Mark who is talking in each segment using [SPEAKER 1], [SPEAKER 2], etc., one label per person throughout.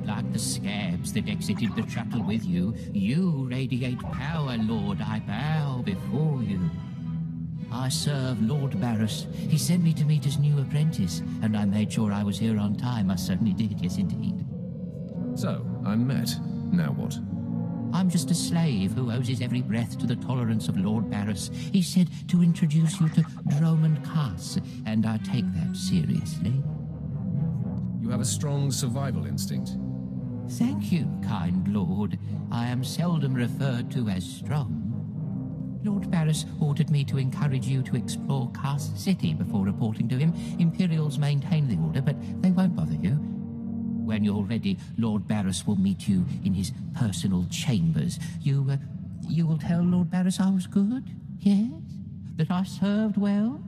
[SPEAKER 1] like the scabs that exited the shuttle with you. You radiate power, Lord. I bow before you. I serve Lord Barris. He sent me to meet his new apprentice, and I made sure I was here on time. I certainly did, yes indeed.
[SPEAKER 2] So, I'm met. Now what?
[SPEAKER 1] I'm just a slave who owes his every breath to the tolerance of Lord Barris. He said to introduce you to Dromund Kaas, and I take that seriously.
[SPEAKER 2] You have a strong survival instinct.
[SPEAKER 1] Thank you, kind lord. I am seldom referred to as strong. Lord Barris ordered me to encourage you to explore Kaas City before reporting to him. Imperials maintain the order, but they won't bother you. When you're ready, Lord Barris will meet you in his personal chambers. You will tell Lord Barris I was good? Yes? That I served well?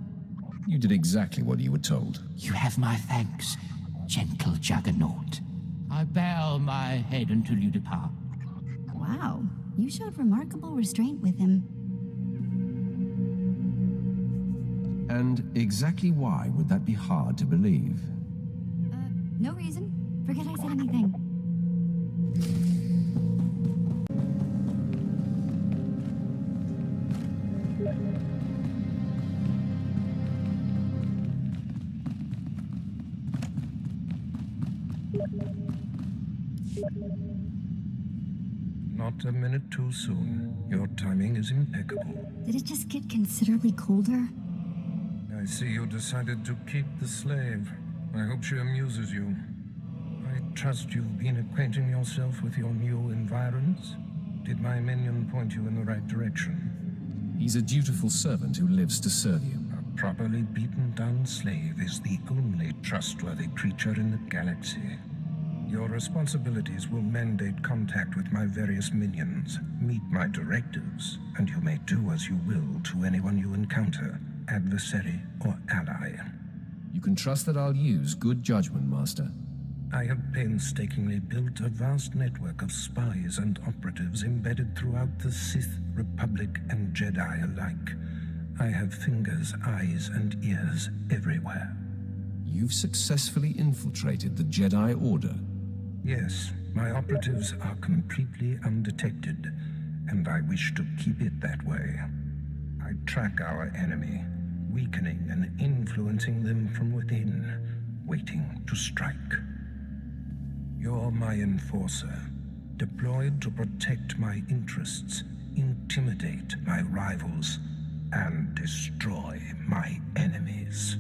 [SPEAKER 2] You did exactly what you were told.
[SPEAKER 1] You have my thanks, gentle Juggernaut. I bow my head until you depart.
[SPEAKER 3] Wow, you showed remarkable restraint with him.
[SPEAKER 2] And exactly why would that be hard to believe?
[SPEAKER 3] No reason. Forget I said anything.
[SPEAKER 4] Not a minute too soon. Your timing is impeccable.
[SPEAKER 3] Did it just get considerably colder?
[SPEAKER 4] I see you decided to keep the slave. I hope she amuses you. I trust you've been acquainting yourself with your new environs. Did my minion point you in the right direction?
[SPEAKER 2] He's a dutiful servant who lives to serve you.
[SPEAKER 4] A properly beaten-down slave is the only trustworthy creature in the galaxy. Your responsibilities will mandate contact with my various minions. Meet my directives, and you may do as you will to anyone you encounter, adversary or ally.
[SPEAKER 2] You can trust that I'll use good judgment, Master.
[SPEAKER 4] I have painstakingly built a vast network of spies and operatives embedded throughout the Sith, Republic, and Jedi alike. I have fingers, eyes, and ears everywhere.
[SPEAKER 2] You've successfully infiltrated the Jedi Order.
[SPEAKER 4] Yes, my operatives are completely undetected, and I wish to keep it that way. I track our enemy, weakening and influencing them from within, waiting to strike. You're my enforcer, deployed to protect my interests, intimidate my rivals, and destroy my enemies.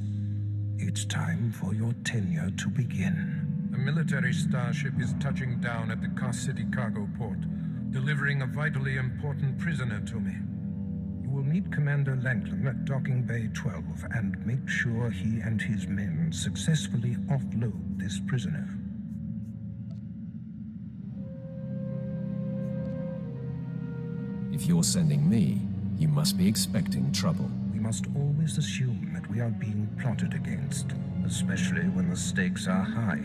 [SPEAKER 4] It's time for your tenure to begin. A military starship is touching down at the Kaas City cargo port, delivering a vitally important prisoner to me. You will meet Commander Langton at Docking Bay 12 and make sure he and his men successfully offload this prisoner.
[SPEAKER 2] If you're sending me, you must be expecting trouble.
[SPEAKER 4] We must always assume that we are being plotted against, especially when the stakes are high.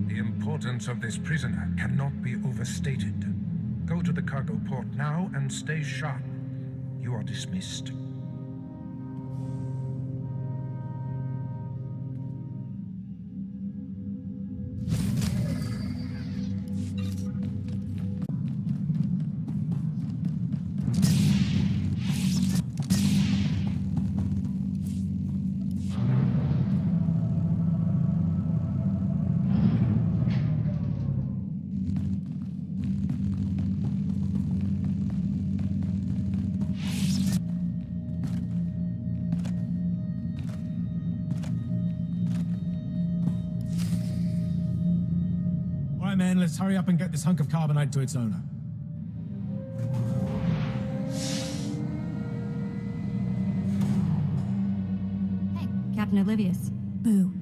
[SPEAKER 4] The importance of this prisoner cannot be overstated. Go to the cargo port now and stay sharp. You are dismissed.
[SPEAKER 5] Men, let's hurry up and get this hunk of carbonite to its owner.
[SPEAKER 3] Hey, Captain Oblivious. Boo.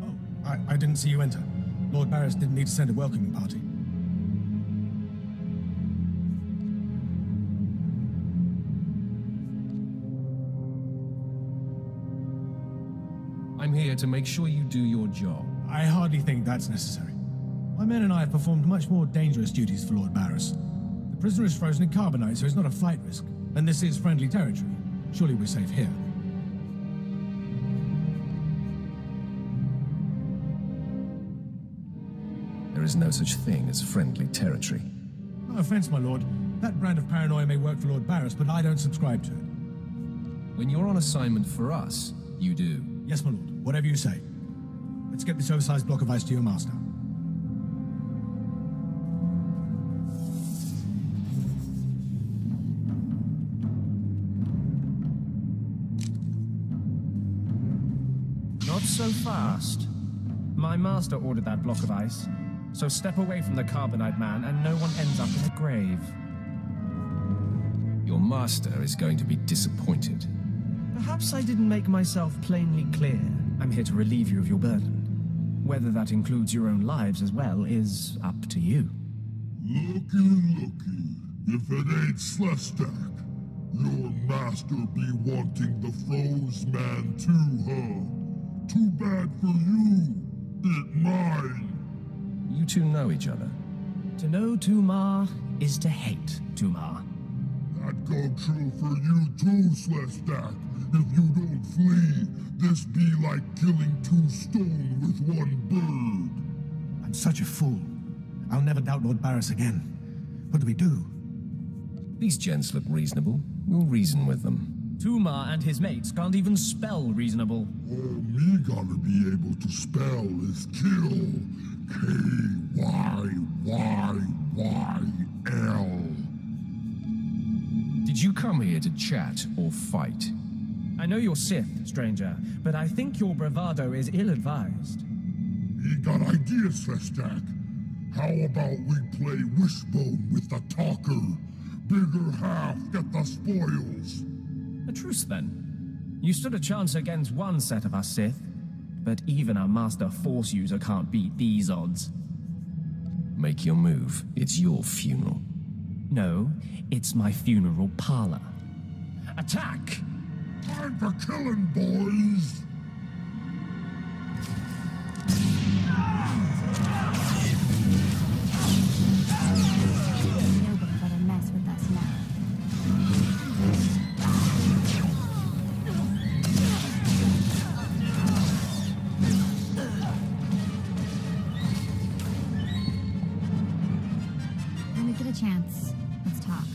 [SPEAKER 5] Oh, I didn't see you enter. Lord Barris didn't need to send a welcoming party.
[SPEAKER 2] I'm here to make sure you do your job.
[SPEAKER 5] I hardly think that's necessary. My men and I have performed much more dangerous duties for Lord Barris. The prisoner is frozen in carbonite, so it's not a flight risk. And this is friendly territory. Surely we're safe here.
[SPEAKER 2] There is no such thing as friendly territory.
[SPEAKER 5] No offense, my lord. That brand of paranoia may work for Lord Barris, but I don't subscribe to it.
[SPEAKER 2] When you're on assignment for us, you do.
[SPEAKER 5] Yes, my lord. Whatever you say. Let's get this oversized block of ice to your master.
[SPEAKER 6] Not so fast. My master ordered that block of ice, so step away from the Carbonite man and no one ends up in a grave.
[SPEAKER 2] Your master is going to be disappointed.
[SPEAKER 6] Perhaps I didn't make myself plainly clear. I'm here to relieve you of your burden. Whether that includes your own lives as well is up to you.
[SPEAKER 7] Looky. If it ain't Slestak, your master be wanting the froze man too, huh? Too bad for you. It mine.
[SPEAKER 2] You two know each other.
[SPEAKER 6] To know Tumar is to hate Tumar.
[SPEAKER 7] That go true for you too, Slestak. If you don't flee, this be like killing 2 stone with 1 bird.
[SPEAKER 5] I'm such a fool. I'll never doubt Lord Barris again. What do we do?
[SPEAKER 2] These gents look reasonable. We'll reason with them.
[SPEAKER 6] Tumar and his mates can't even spell reasonable.
[SPEAKER 7] All me gotta be able to spell is kill. K-Y-Y-Y-L.
[SPEAKER 2] Did you come here to chat or fight?
[SPEAKER 6] I know you're Sith, stranger, but I think your bravado is ill-advised.
[SPEAKER 7] He got ideas, Slestak. How about we play wishbone with the talker? Bigger half get the spoils.
[SPEAKER 6] A truce, then. You stood a chance against one set of us Sith, but even a master Force user can't beat these odds.
[SPEAKER 2] Make your move. It's your funeral.
[SPEAKER 6] No, it's my funeral parlor. Attack!
[SPEAKER 7] Time for killing, boys!
[SPEAKER 3] Nobody better mess with us now. When we get a chance, let's talk.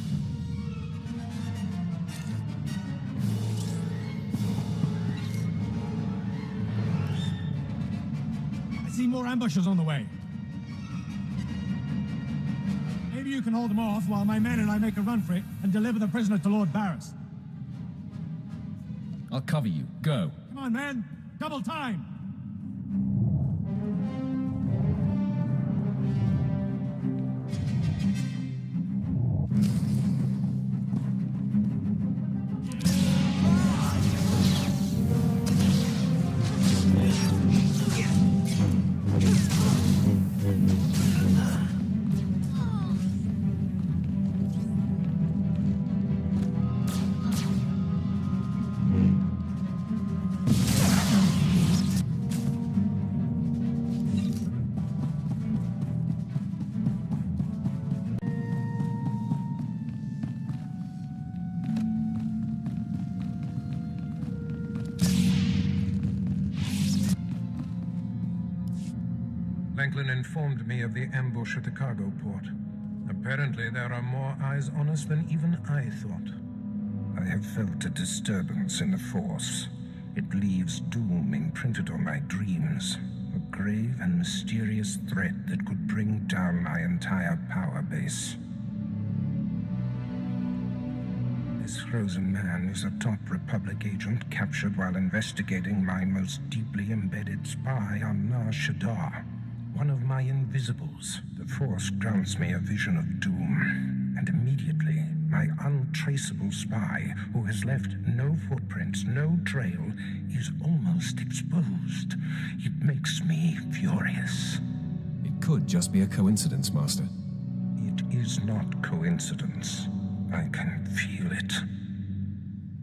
[SPEAKER 5] I see more ambushers on the way. Maybe you can hold them off while my men and I make a run for it and deliver the prisoner to Lord Barris.
[SPEAKER 2] I'll cover you. Go.
[SPEAKER 5] Come on, man. Double time.
[SPEAKER 4] Franklin informed me of the ambush at the cargo port. Apparently there are more eyes on us than even I thought. I have felt a disturbance in the Force. It leaves doom imprinted on my dreams. A grave and mysterious threat that could bring down my entire power base. This frozen man is a top Republic agent captured while investigating my most deeply embedded spy on Nar Shaddaa. One of my invisibles. The Force grants me a vision of doom. And immediately, my untraceable spy, who has left no footprints, no trail, is almost exposed. It makes me furious.
[SPEAKER 2] It could just be a coincidence, Master.
[SPEAKER 4] It is not coincidence. I can feel it.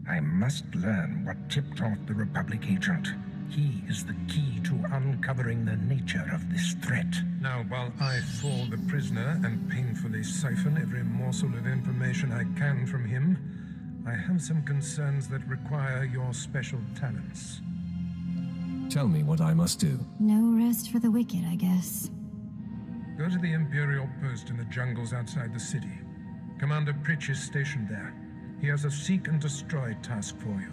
[SPEAKER 4] I must learn what tipped off the Republic agent. He is the key to uncovering the nature of this threat. Now, while I thaw the prisoner and painfully siphon every morsel of information I can from him, I have some concerns that require your special talents.
[SPEAKER 2] Tell me what I must do.
[SPEAKER 3] No rest for the wicked, I guess.
[SPEAKER 4] Go to the Imperial post in the jungles outside the city. Commander Pritch is stationed there. He has a seek and destroy task for you.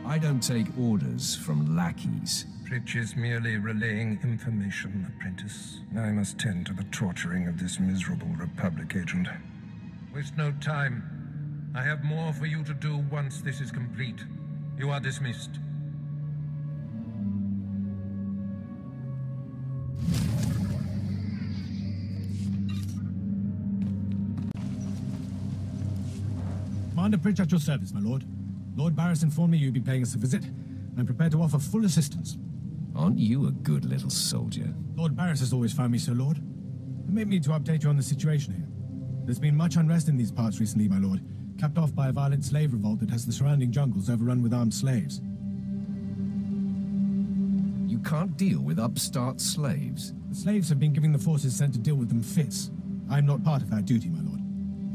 [SPEAKER 2] I don't take orders from lackeys.
[SPEAKER 4] Pritch is merely relaying information, apprentice. I must tend to the torturing of this miserable Republic agent. Waste no time. I have more for you to do once this is complete. You are dismissed.
[SPEAKER 5] Commander Pritch at your service, my lord. Lord Barris informed me you'd be paying us a visit. I'm prepared to offer full assistance.
[SPEAKER 2] Aren't you a good little soldier?
[SPEAKER 5] Lord Barris has always found me so, Lord. Permit me to update you on the situation here. There's been much unrest in these parts recently, my lord, capped off by a violent slave revolt that has the surrounding jungles overrun with armed slaves.
[SPEAKER 2] You can't deal with upstart slaves.
[SPEAKER 5] The slaves have been giving the forces sent to deal with them fits. I'm not part of that duty, my lord.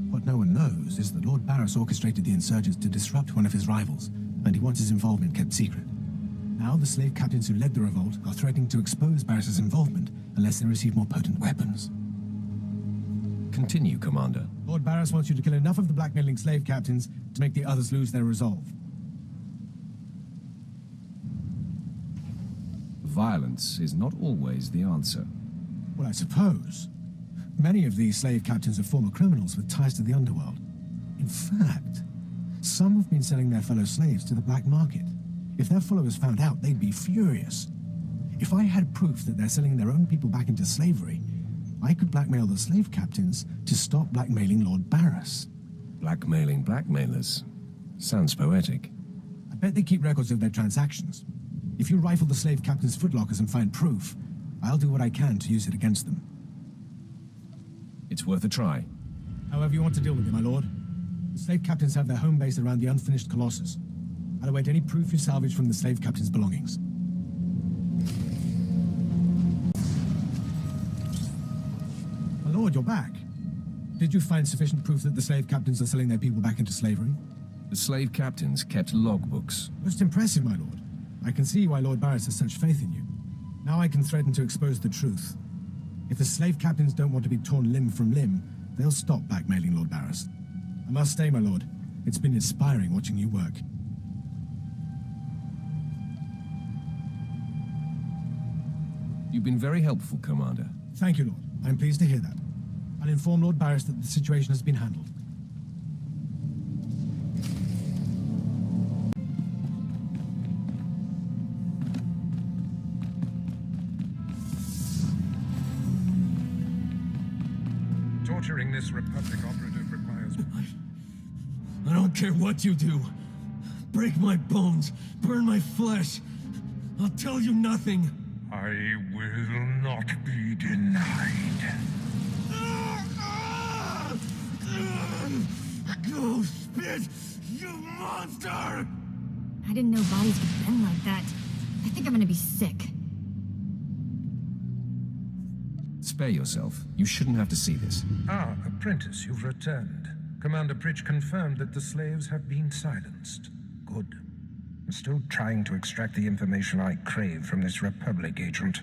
[SPEAKER 5] What no one knows is that Lord Barris orchestrated the insurgents to disrupt one of his rivals, and he wants his involvement kept secret. Now the slave captains who led the revolt are threatening to expose Barris's involvement unless they receive more potent weapons.
[SPEAKER 2] Continue, Commander.
[SPEAKER 5] Lord Barris wants you to kill enough of the blackmailing slave captains to make the others lose their resolve.
[SPEAKER 2] Violence is not always the answer.
[SPEAKER 5] Well, I suppose. Many of these slave captains are former criminals with ties to the underworld. In fact, some have been selling their fellow slaves to the black market. If their followers found out, they'd be furious. If I had proof that they're selling their own people back into slavery, I could blackmail the slave captains to stop blackmailing Lord Barris.
[SPEAKER 2] Blackmailing blackmailers. Sounds poetic.
[SPEAKER 5] I bet they keep records of their transactions. If you rifle the slave captains' footlockers and find proof, I'll do what I can to use it against them.
[SPEAKER 2] It's worth a try.
[SPEAKER 5] However you want to deal with it, my lord. The slave captains have their home base around the unfinished Colossus. I'll await any proof you salvage from the slave captains' belongings. My lord, you're back. Did you find sufficient proof that the slave captains are selling their people back into slavery?
[SPEAKER 2] The slave captains kept logbooks.
[SPEAKER 5] Most impressive, my lord. I can see why Lord Barris has such faith in you. Now I can threaten to expose the truth. If the slave captains don't want to be torn limb from limb, they'll stop blackmailing Lord Barris. I must stay, my lord. It's been inspiring watching you work.
[SPEAKER 2] You've been very helpful, Commander.
[SPEAKER 5] Thank you, Lord. I'm pleased to hear that. I'll inform Lord Barris that the situation has been handled.
[SPEAKER 4] Torturing this Republic operative requires...
[SPEAKER 8] I don't care what you do. Break my bones, burn my flesh. I'll tell you nothing.
[SPEAKER 4] I will not be denied.
[SPEAKER 8] Go spit, you monster!
[SPEAKER 3] I didn't know bodies could bend like that. I think I'm gonna be sick.
[SPEAKER 2] Spare yourself. You shouldn't have to see this.
[SPEAKER 4] Ah, apprentice, you've returned. Commander Pritch confirmed that the slaves have been silenced. Good. I'm still trying to extract the information I crave from this Republic agent.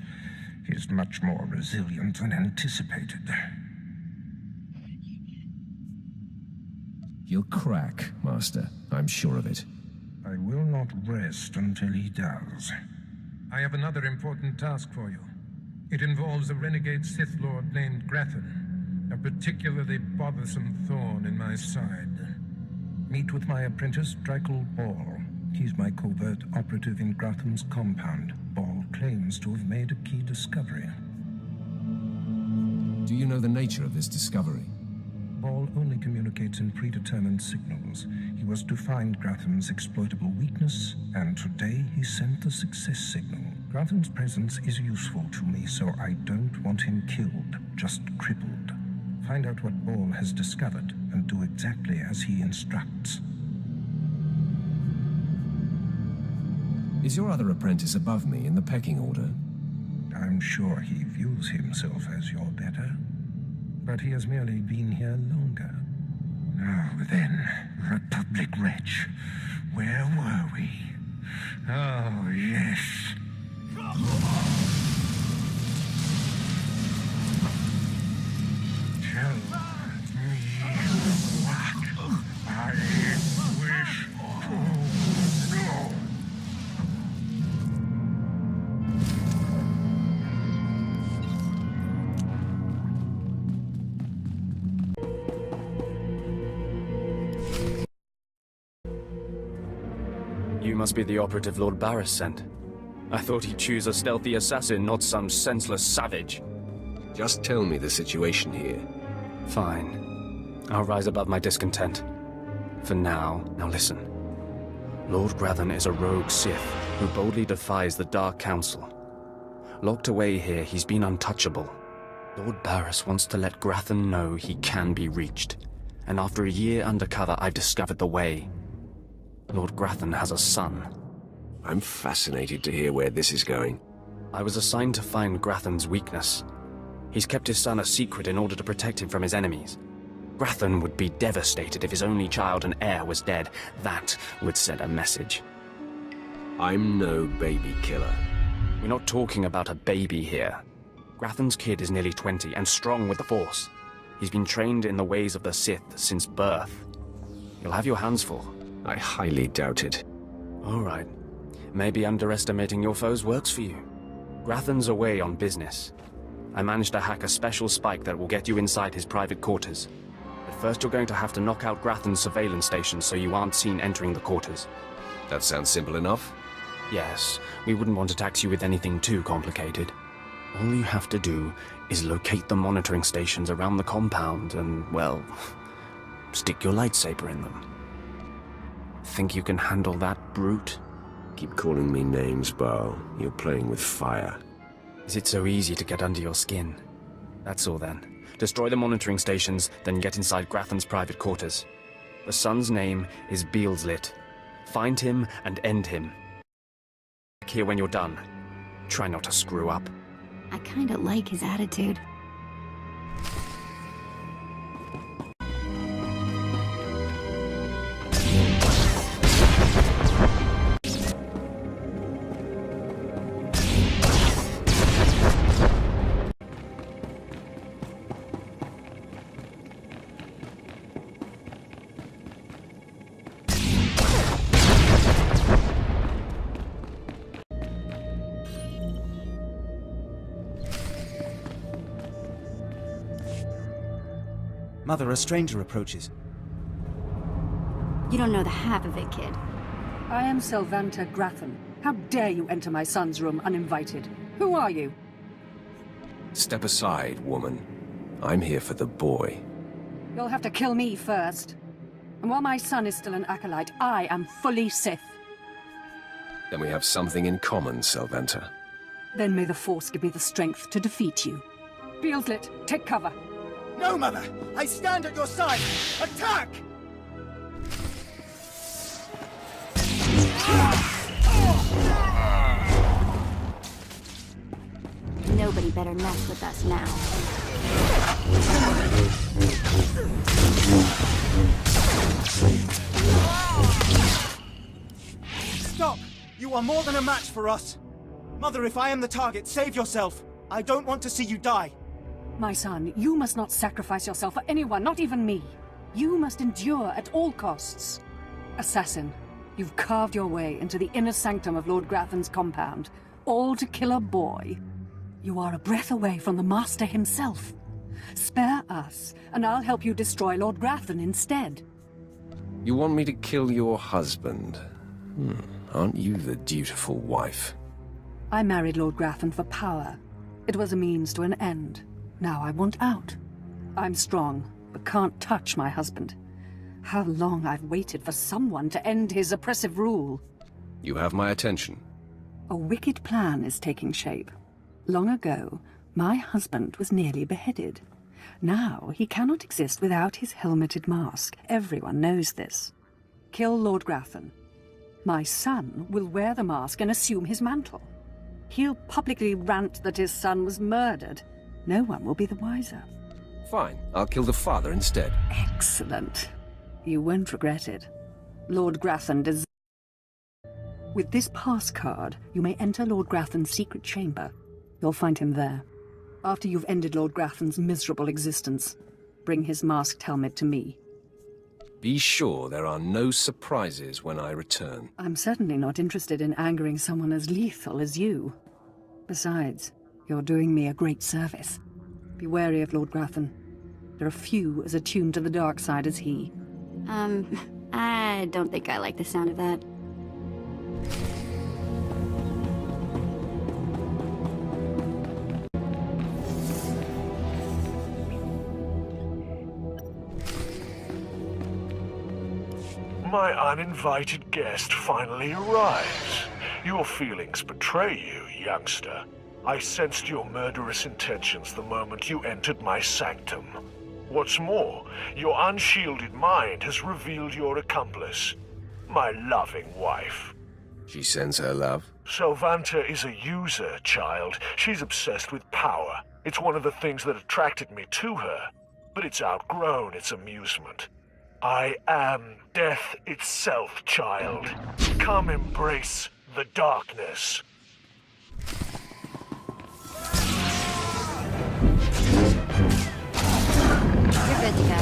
[SPEAKER 4] He is much more resilient than anticipated.
[SPEAKER 2] He'll crack, Master. I'm sure of it.
[SPEAKER 4] I will not rest until he does. I have another important task for you. It involves a renegade Sith Lord named Grathan, a particularly bothersome thorn in my side. Meet with my apprentice, Drykel Ball. He's my covert operative in Grathan's compound. Ball claims to have made a key discovery.
[SPEAKER 2] Do you know the nature of this discovery?
[SPEAKER 4] Ball only communicates in predetermined signals. He was to find Grathan's exploitable weakness, and today he sent the success signal. Grathan's presence is useful to me, so I don't want him killed, just crippled. Find out what Ball has discovered, and do exactly as he instructs.
[SPEAKER 2] Is your other apprentice above me in the pecking order?
[SPEAKER 4] I'm sure he views himself as your better, but he has merely been here longer. Now then, Republic wretch, where were we? Oh, yes.
[SPEAKER 9] must be the operative Lord Barris sent. I thought he'd choose a stealthy assassin, not some senseless savage.
[SPEAKER 2] Just tell me the situation here.
[SPEAKER 9] Fine. I'll rise above my discontent. For now, listen. Lord Grathan is a rogue Sith who boldly defies the Dark Council. Locked away here, he's been untouchable. Lord Barris wants to let Grathan know he can be reached. And after a year undercover, I've discovered the way. Lord Grathan has a son.
[SPEAKER 2] I'm fascinated to hear where this is going.
[SPEAKER 9] I was assigned to find Grathan's weakness. He's kept his son a secret in order to protect him from his enemies. Grathan would be devastated if his only child and heir was dead. That would send a message.
[SPEAKER 2] I'm no baby killer.
[SPEAKER 9] We're not talking about a baby here. Grathan's kid is nearly 20 and strong with the Force. He's been trained in the ways of the Sith since birth. You'll have your hands full.
[SPEAKER 2] I highly doubt it.
[SPEAKER 9] All right. Maybe underestimating your foes works for you. Grathan's away on business. I managed to hack a special spike that will get you inside his private quarters. But first you're going to have to knock out Grathan's surveillance station so you aren't seen entering the quarters.
[SPEAKER 2] That sounds simple enough.
[SPEAKER 9] Yes, we wouldn't want to tax you with anything too complicated. All you have to do is locate the monitoring stations around the compound and, well, stick your lightsaber in them. Think you can handle that brute?
[SPEAKER 2] Keep calling me names, Baal. You're playing with fire.
[SPEAKER 9] Is it so easy to get under your skin? That's all then. Destroy the monitoring stations, then get inside Grathan's private quarters. The son's name is Beelslit. Find him and end him. Back here when you're done. Try not to screw up.
[SPEAKER 3] I kinda like his attitude.
[SPEAKER 10] Mother, a stranger approaches.
[SPEAKER 3] You don't know the half of it, kid.
[SPEAKER 11] I am Selvanta Grathan. How dare you enter my son's room uninvited? Who are you?
[SPEAKER 2] Step aside, woman. I'm here for the boy.
[SPEAKER 11] You'll have to kill me first. And while my son is still an acolyte, I am fully Sith.
[SPEAKER 2] Then we have something in common, Selvanta.
[SPEAKER 11] Then may the Force give me the strength to defeat you. Beelslit, take cover.
[SPEAKER 10] No, Mother! I stand at your side! Attack!
[SPEAKER 3] Nobody better mess with us now.
[SPEAKER 10] Stop! You are more than a match for us! Mother, if I am the target, save yourself! I don't want to see you die!
[SPEAKER 11] My son, you must not sacrifice yourself for anyone, not even me. You must endure at all costs. Assassin, you've carved your way into the inner sanctum of Lord Grathan's compound, all to kill a boy. You are a breath away from the Master himself. Spare us, and I'll help you destroy Lord Grathan instead.
[SPEAKER 2] You want me to kill your husband? Aren't you the dutiful wife?
[SPEAKER 11] I married Lord Grathan for power. It was a means to an end. Now I want out. I'm strong, but can't touch my husband. How long I've waited for someone to end his oppressive rule.
[SPEAKER 2] You have my attention.
[SPEAKER 11] A wicked plan is taking shape. Long ago, my husband was nearly beheaded. Now he cannot exist without his helmeted mask. Everyone knows this. Kill Lord Grathan. My son will wear the mask and assume his mantle. He'll publicly rant that his son was murdered. No one will be the wiser.
[SPEAKER 2] Fine, I'll kill the father instead.
[SPEAKER 11] Excellent. You won't regret it. Lord Grathan does. With this pass card, you may enter Lord Grathan's secret chamber. You'll find him there. After you've ended Lord Grathan's miserable existence, bring his masked helmet to me.
[SPEAKER 2] Be sure there are no surprises when I return.
[SPEAKER 11] I'm certainly not interested in angering someone as lethal as you. Besides, you're doing me a great service. Be wary of Lord Grathan. There are few as attuned to the dark side as he.
[SPEAKER 3] I don't think I like the sound of that.
[SPEAKER 12] My uninvited guest finally arrives. Your feelings betray you, youngster. I sensed your murderous intentions the moment you entered my sanctum. What's more, your unshielded mind has revealed your accomplice, my loving wife.
[SPEAKER 2] She sends her love?
[SPEAKER 12] Sylvanta is a user, child. She's obsessed with power. It's one of the things that attracted me to her, but it's outgrown its amusement. I am death itself, child. Come embrace the darkness.
[SPEAKER 3] You're good to go.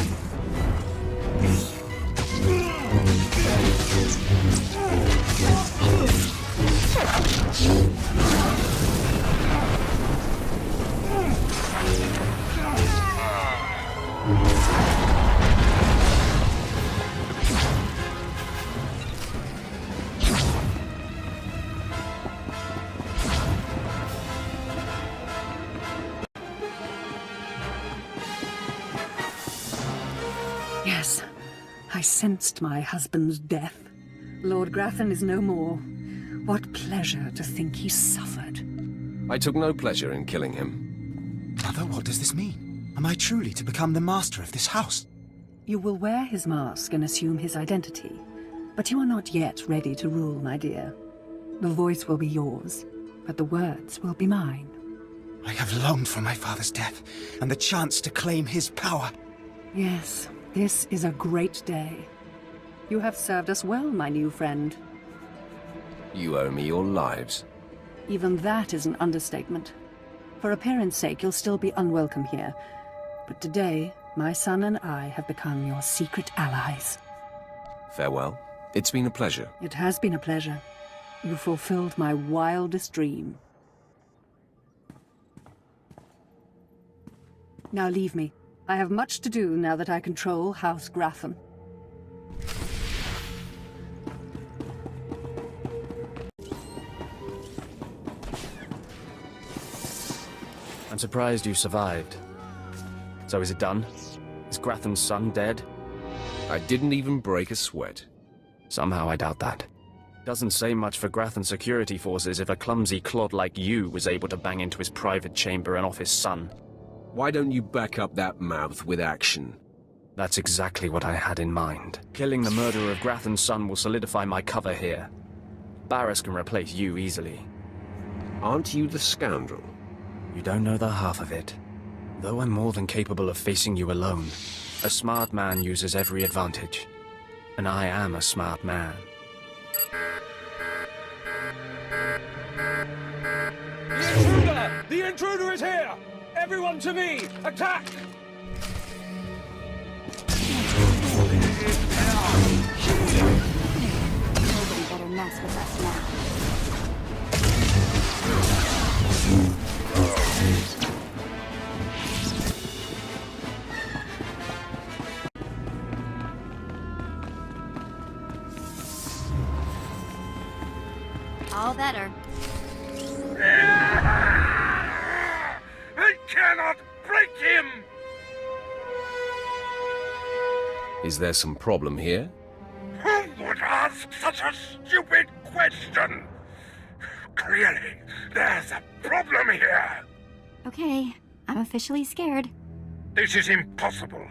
[SPEAKER 11] Yes, I sensed my husband's death. Lord Grathan is no more. What pleasure to think he suffered.
[SPEAKER 2] I took no pleasure in killing him.
[SPEAKER 13] Mother, what does this mean? Am I truly to become the master of this house?
[SPEAKER 11] You will wear his mask and assume his identity, but you are not yet ready to rule, my dear. The voice will be yours, but the words will be mine.
[SPEAKER 13] I have longed for my father's death, and the chance to claim his power.
[SPEAKER 11] Yes, this is a great day. You have served us well, my new friend.
[SPEAKER 2] You owe me your lives.
[SPEAKER 11] Even that is an understatement. For appearance sake, you'll still be unwelcome here. But today, my son and I have become your secret allies.
[SPEAKER 2] Farewell. It's been a pleasure.
[SPEAKER 11] It has been a pleasure. You fulfilled my wildest dream. Now leave me. I have much to do now that I control House Grathan.
[SPEAKER 9] I'm surprised you survived. So is it done? Is Grathan's son dead?
[SPEAKER 2] I didn't even break a sweat.
[SPEAKER 9] Somehow I doubt that. Doesn't say much for Grathan's security forces if a clumsy clod like you was able to bang into his private chamber and off his son.
[SPEAKER 2] Why don't you back up that mouth with action?
[SPEAKER 9] That's exactly what I had in mind. Killing the murderer of Grathan's son will solidify my cover here. Barris can replace you easily.
[SPEAKER 2] Aren't you the scoundrel?
[SPEAKER 9] You don't know the half of it. Though I'm more than capable of facing you alone, a smart man uses every advantage. And I am a smart man.
[SPEAKER 14] The intruder! The intruder is here! Everyone to me! Attack!
[SPEAKER 3] Nobody better mess with us now. All better.
[SPEAKER 7] I cannot break him!
[SPEAKER 2] Is there some problem here?
[SPEAKER 7] Who would ask such a stupid question? Clearly, there's a problem here.
[SPEAKER 3] Okay, I'm officially scared.
[SPEAKER 7] This is impossible.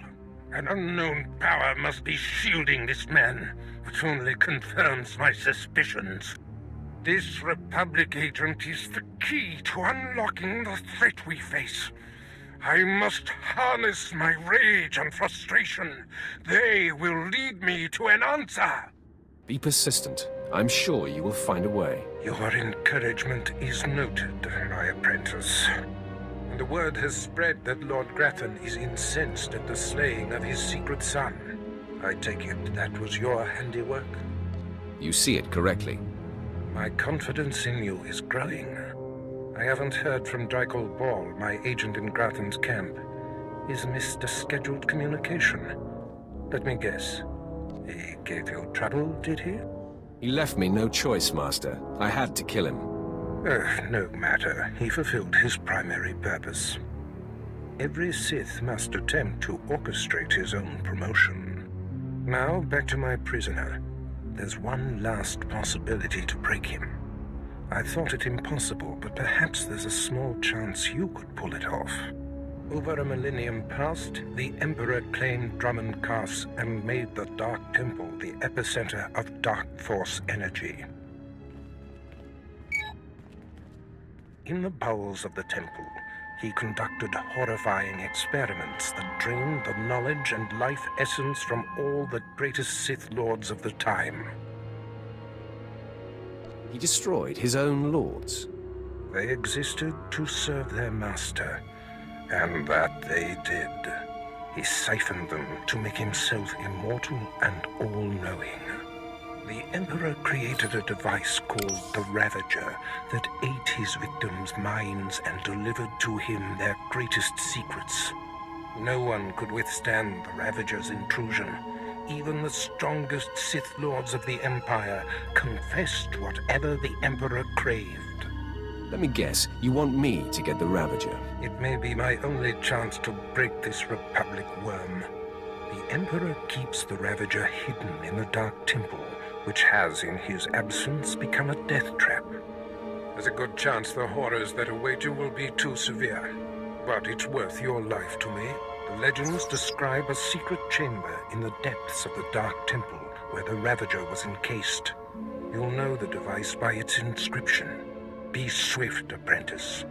[SPEAKER 7] An unknown power must be shielding this man, which only confirms my suspicions. This Republic agent is the key to unlocking the threat we face. I must harness my rage and frustration. They will lead me to an answer.
[SPEAKER 2] Be persistent. I'm sure you will find a way.
[SPEAKER 4] Your encouragement is noted, my apprentice. And the word has spread that Lord Grathan is incensed at the slaying of his secret son. I take it that was your handiwork?
[SPEAKER 2] You see it correctly.
[SPEAKER 4] My confidence in you is growing. I haven't heard from Drykel Ball, my agent in Grathan's camp. He's missed a scheduled communication. Let me guess. He gave you trouble, did he?
[SPEAKER 2] He left me no choice, Master. I had to kill him.
[SPEAKER 4] No matter. He fulfilled his primary purpose. Every Sith must attempt to orchestrate his own promotion. Now, back to my prisoner. There's one last possibility to break him. I thought it impossible, but perhaps there's a small chance you could pull it off. Over a millennium past, the Emperor claimed Dromund Kaas and made the Dark Temple the epicenter of Dark Force energy. In the bowels of the temple, he conducted horrifying experiments that drained the knowledge and life essence from all the greatest Sith lords of the time.
[SPEAKER 2] He destroyed his own lords.
[SPEAKER 4] They existed to serve their master, and that they did. He siphoned them to make himself immortal and all-knowing. The Emperor created a device called the Ravager that ate his victims' minds and delivered to him their greatest secrets. No one could withstand the Ravager's intrusion. Even the strongest Sith Lords of the Empire confessed whatever the Emperor craved.
[SPEAKER 2] Let me guess, you want me to get the Ravager?
[SPEAKER 4] It may be my only chance to break this Republic worm. The Emperor keeps the Ravager hidden in the Dark Temple, which has, in his absence, become a death trap. There's a good chance the horrors that await you will be too severe, but it's worth your life to me. The legends describe a secret chamber in the depths of the Dark Temple where the Ravager was encased. You'll know the device by its inscription. Be swift, apprentice.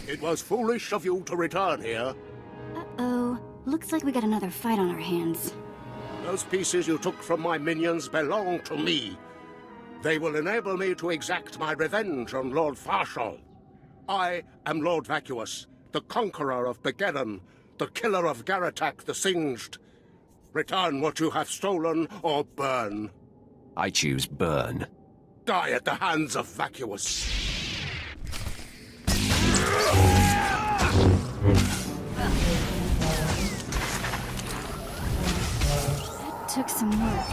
[SPEAKER 15] It was foolish of you to return here.
[SPEAKER 16] Uh-oh. Looks like we got another fight on our hands.
[SPEAKER 15] Those pieces you took from my minions belong to me. They will enable me to exact my revenge on Lord Farshal. I am Lord Vacuous, the conqueror of Begeddon, the killer of Garatak the Singed. Return what you have stolen, or burn.
[SPEAKER 2] I choose burn.
[SPEAKER 15] Die at the hands of Vacuous.
[SPEAKER 16] That took some work.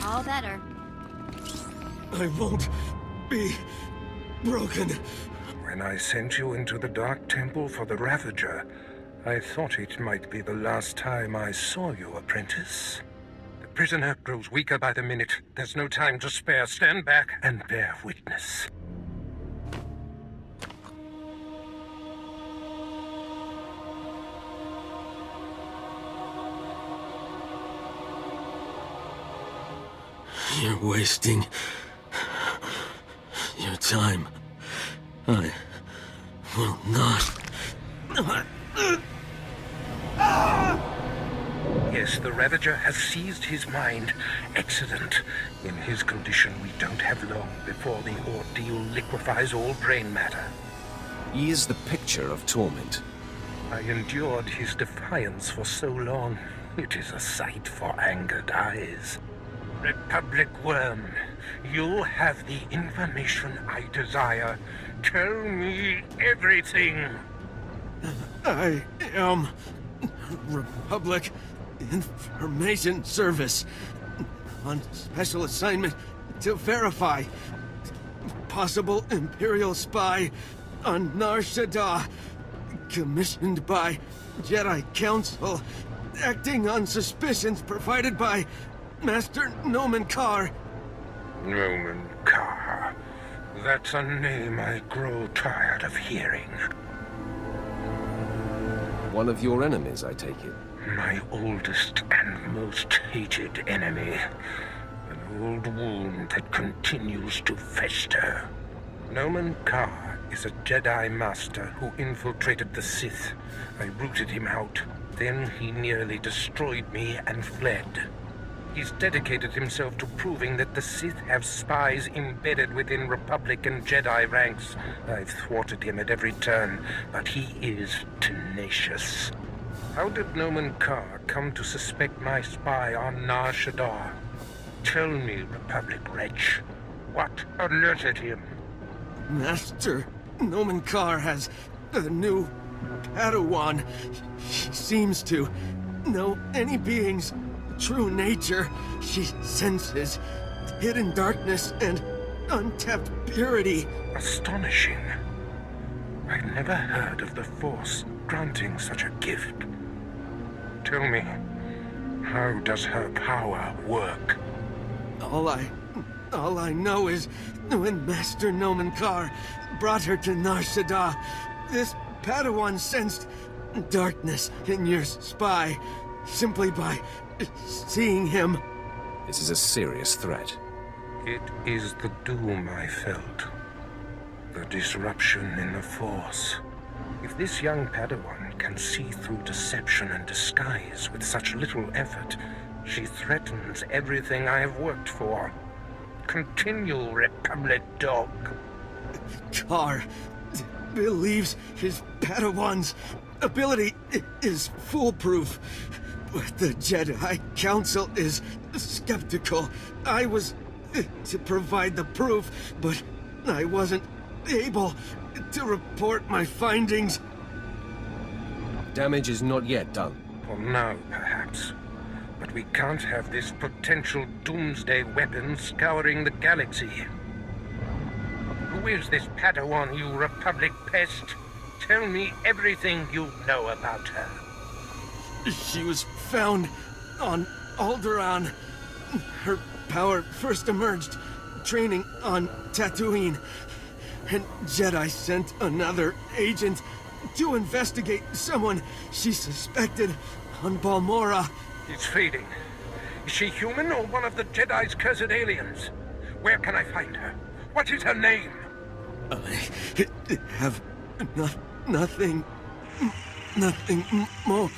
[SPEAKER 16] All better.
[SPEAKER 8] I won't be broken.
[SPEAKER 4] When I sent you into the Dark Temple for the Ravager, I thought it might be the last time I saw you, apprentice. The prisoner grows weaker by the minute. There's no time to spare. Stand back and bear witness.
[SPEAKER 8] You're wasting your time. I will not.
[SPEAKER 4] Yes, the Ravager has seized his mind. Excellent. In his condition, we don't have long before the ordeal liquefies all brain matter.
[SPEAKER 2] He is the picture of torment.
[SPEAKER 4] I endured his defiance for so long. It is a sight for angered eyes. Republic Worm, you have the information I desire. Tell me everything.
[SPEAKER 8] I am Republic Information Service on special assignment to verify possible Imperial spy on Nar Shaddaa, commissioned by Jedi Council, acting on suspicions provided by Master Nomen Karr.
[SPEAKER 4] Nomen Karr. That's a name I grow tired of hearing.
[SPEAKER 2] One of your enemies, I take it.
[SPEAKER 4] My oldest and most hated enemy. An old wound that continues to fester. Nomen Karr is a Jedi Master who infiltrated the Sith. I rooted him out. Then he nearly destroyed me and fled. He's dedicated himself to proving that the Sith have spies embedded within Republic and Jedi ranks. I've thwarted him at every turn, but he is tenacious. How did Nomen Karr come to suspect my spy on Nar Shaddaa? Tell me, Republic wretch, what alerted him?
[SPEAKER 8] Master Nomen Karr has a new Padawan. She seems to know any being's true nature. She senses hidden darkness and untapped purity.
[SPEAKER 4] Astonishing. I've never heard of the Force granting such a gift. Tell me, how does her power work?
[SPEAKER 8] All I know is when Master Nomen Karr brought her to Nar Shaddaa, this Padawan sensed darkness in your spy simply by seeing him.
[SPEAKER 2] This is a serious threat.
[SPEAKER 4] It is the doom I felt. The disruption in the Force. If this young Padawan can see through deception and disguise with such little effort, she threatens everything I have worked for. Continue, Republic dog.
[SPEAKER 8] Karr believes his Padawan's ability is foolproof. But the Jedi Council is skeptical. I was to provide the proof, but I wasn't able. to report my findings.
[SPEAKER 2] Damage is not yet done.
[SPEAKER 4] For now, perhaps. But we can't have this potential doomsday weapon scouring the galaxy. Who is this Padawan, you Republic pest? Tell me everything you know about her.
[SPEAKER 8] She was found on Alderaan. Her power first emerged training on Tatooine. And Jedi sent another agent to investigate someone she suspected on Balmora.
[SPEAKER 4] It's fading. Is she human or one of the Jedi's cursed aliens? Where can I find her? What is her name?
[SPEAKER 8] I have nothing more.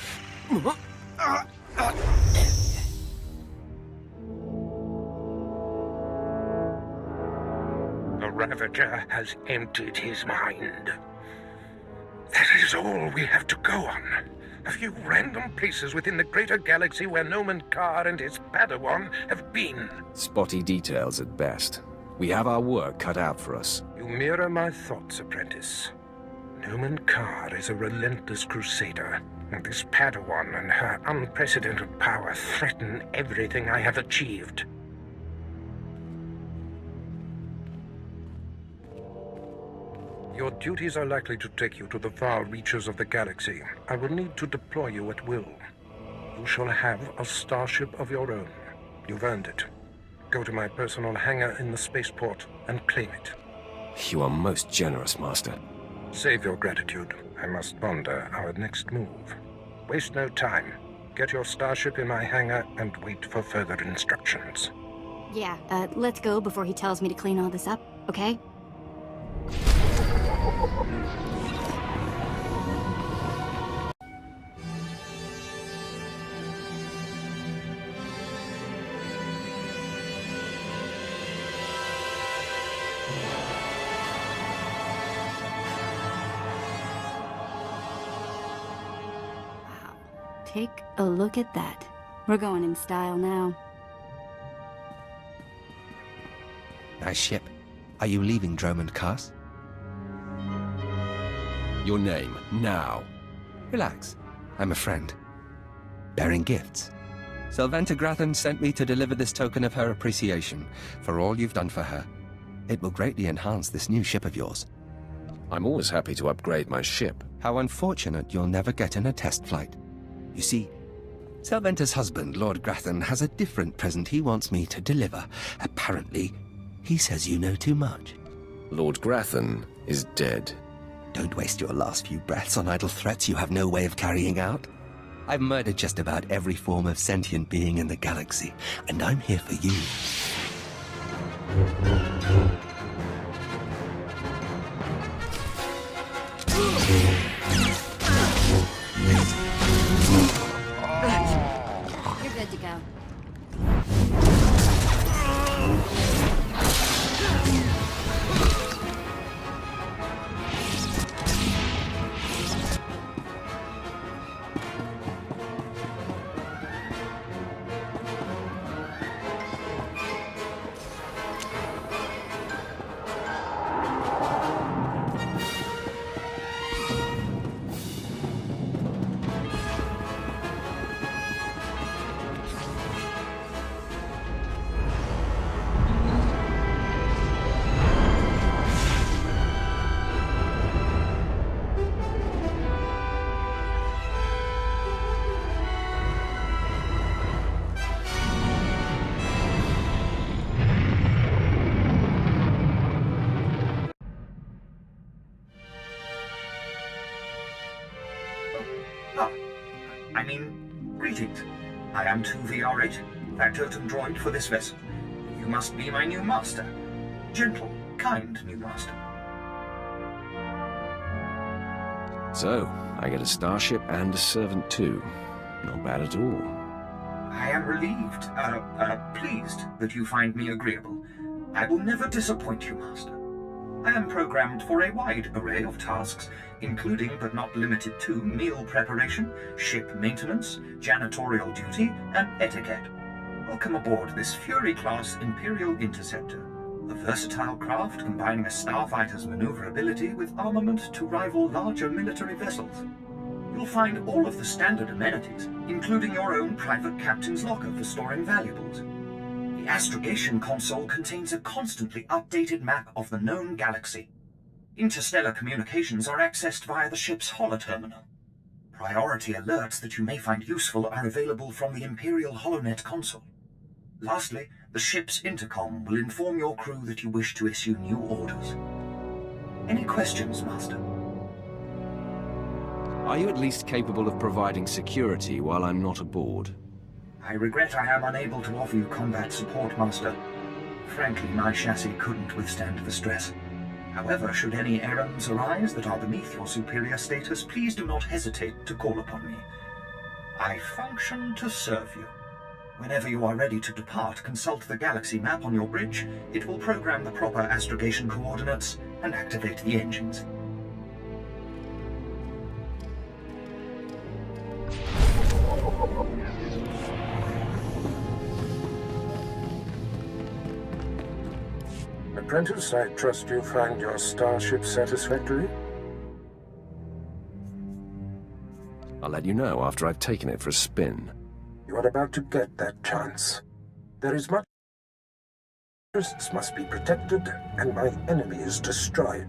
[SPEAKER 4] The Ravager has emptied his mind. That is all we have to go on. A few random places within the greater galaxy where Noman Carr and his Padawan have been.
[SPEAKER 2] Spotty details at best. We have our work cut out for us.
[SPEAKER 4] You mirror my thoughts, apprentice. Noman Carr is a relentless crusader, and this Padawan and her unprecedented power threaten everything I have achieved. Your duties are likely to take you to the far reaches of the galaxy. I will need to deploy you at will. You shall have a starship of your own. You've earned it. Go to my personal hangar in the spaceport and claim it.
[SPEAKER 2] You are most generous, Master.
[SPEAKER 4] Save your gratitude. I must ponder our next move. Waste no time. Get your starship in my hangar and wait for further instructions.
[SPEAKER 16] Yeah, let's go before he tells me to clean all this up, okay? Take a look at that. We're going in style now.
[SPEAKER 17] Nice ship. Are you leaving Dromund, Kaas?
[SPEAKER 2] Your name, now.
[SPEAKER 17] Relax. I'm a friend. Bearing gifts. Sylventa Grathan sent me to deliver this token of her appreciation for all you've done for her. It will greatly enhance this new ship of yours.
[SPEAKER 2] I'm always happy to upgrade my ship.
[SPEAKER 17] How unfortunate you'll never get in a test flight. You see, Sylventa's husband, Lord Grathan, has a different present he wants me to deliver. Apparently, he says you know too much.
[SPEAKER 2] Lord Grathan is dead.
[SPEAKER 17] Don't waste your last few breaths on idle threats you have no way of carrying out. I've murdered just about every form of sentient being in the galaxy, and I'm here for you.
[SPEAKER 16] You're good to go.
[SPEAKER 18] Greetings. I am 2VR8, factotum droid for this vessel. You must be my new master. Gentle, kind new master.
[SPEAKER 2] So, I get a starship and a servant too. Not bad at all.
[SPEAKER 18] I am relieved, pleased that you find me agreeable. I will never disappoint you, master. I am programmed for a wide array of tasks, including but not limited to meal preparation, ship maintenance, janitorial duty, and etiquette. Welcome aboard this Fury-class Imperial Interceptor. a versatile craft combining a starfighter's maneuverability with armament to rival larger military vessels. You'll find all of the standard amenities, including your own private captain's locker for storing valuables. The astrogation console contains a constantly updated map of the known galaxy. Interstellar communications are accessed via the ship's holoterminal. Priority alerts that you may find useful are available from the Imperial HoloNet console. Lastly, the ship's intercom will inform your crew that you wish to issue new orders. Any questions, Master?
[SPEAKER 2] Are you at least capable of providing security while I'm not aboard?
[SPEAKER 18] I regret I am unable to offer you combat support, Master. Frankly, my chassis couldn't withstand the stress. However, should any errands arise that are beneath your superior status, please do not hesitate to call upon me. I function to serve you. Whenever you are ready to depart, consult the galaxy map on your bridge. It will program the proper astrogation coordinates and activate the engines.
[SPEAKER 4] Apprentice, I trust you find your starship satisfactory?
[SPEAKER 2] I'll let you know after I've taken it for a spin.
[SPEAKER 4] You are about to get that chance. There is much... interests must be protected, and my enemy is destroyed.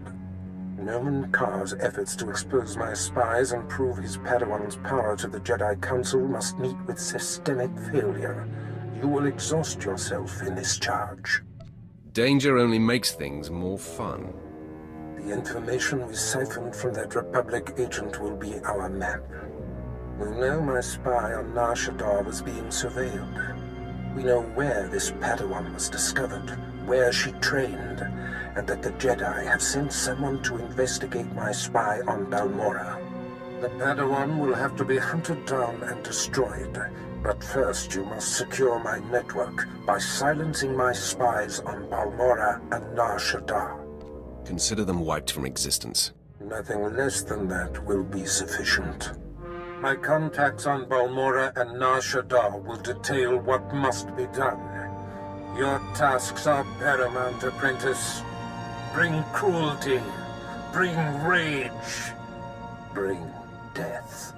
[SPEAKER 4] Noman Kaas' efforts to expose my spies and prove his Padawan's power to the Jedi Council must meet with systemic failure. You will exhaust yourself in this charge.
[SPEAKER 2] Danger only makes things more fun.
[SPEAKER 4] The information we siphoned from that Republic agent will be our map. We know my spy on Nar Shaddaa was being surveilled. We know where this Padawan was discovered, where she trained, and that the Jedi have sent someone to investigate my spy on Balmorra. The Padawan will have to be hunted down and destroyed, but first you must secure my network by silencing my spies on Balmorra and Nar Shaddaa.
[SPEAKER 2] Consider them wiped from existence.
[SPEAKER 4] Nothing less than that will be sufficient. My contacts on Balmorra and Nar Shaddaa will detail what must be done. Your tasks are paramount, Apprentice. Bring cruelty, bring rage, bring death.